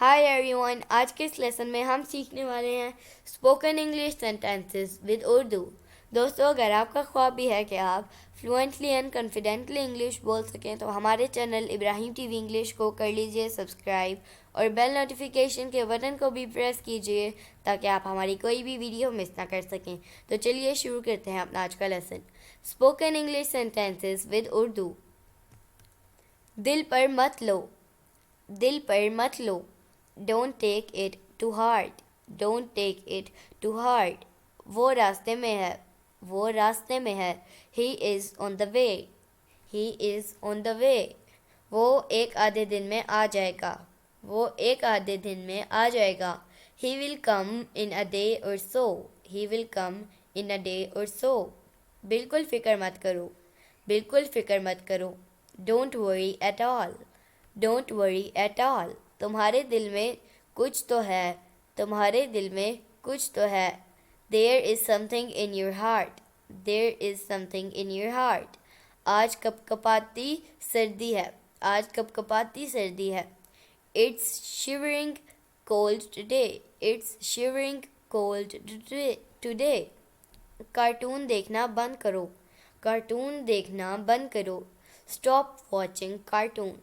Hi everyone, आज के इस लेसन में हम सीखने वाले हैं spoken English sentences with Urdu. दोस्तों, अगर आपका ख्वाब भी है कि आप फ्लुएंटली एंड कॉन्फिडेंटली इंग्लिश बोल सकें तो हमारे चैनल इब्राहिम टीवी इंग्लिश को कर लीजिए सब्सक्राइब और बेल नोटिफिकेशन के बटन को भी प्रेस कीजिए ताकि आप हमारी कोई भी वीडियो मिस ना कर सकें। तो चलिए शुरू करते हैं अपना आज का lesson. Spoken English sentences with Urdu. दिल पर मत लो, दिल पर मत लो। Don't take it to heart. Don't take it to heart. वो रास्ते में है, वो रास्ते में है। He is on the way. He is on the way. वो एक आधे दिन में आ जाएगा, वो एक आधे दिन में आ जाएगा। He will come in a day or so. He will come in a day or so. बिल्कुल फ़िक्र मत करो, बिल्कुल फ़िक्र मत करो। Don't worry at all. Don't worry at all. तुम्हारे दिल में कुछ तो है, तुम्हारे दिल में कुछ तो है। There is something in your heart. There is something in your heart. आज कपकपाती सर्दी है, आज कपकपाती सर्दी है। It's shivering cold today. It's shivering cold today. Cartoon देखना बंद करो, कार्टून देखना बंद करो। Stop watching cartoon.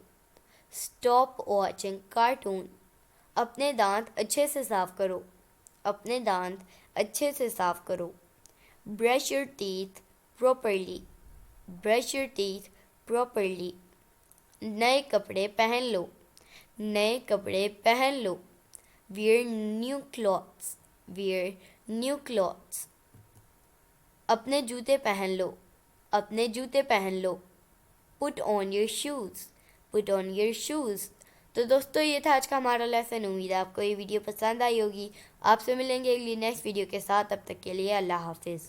Stop watching cartoon. अपने दांत अच्छे से साफ करो, अपने दांत अच्छे से साफ करो। Brush your teeth properly. Brush your teeth properly. नए कपड़े पहन लो, नए कपड़े पहन लो। Wear new clothes. Wear new clothes. अपने जूते पहन लो, अपने जूते पहन लो। Put on your shoes. Put on your shoes. तो दोस्तों, ये था आज का हमारा लेसन। उम्मीद है आपको ये वीडियो पसंद आई होगी। आपसे मिलेंगे अगली नेक्स्ट वीडियो के साथ। तब तक के लिए अल्लाह हाफिज़।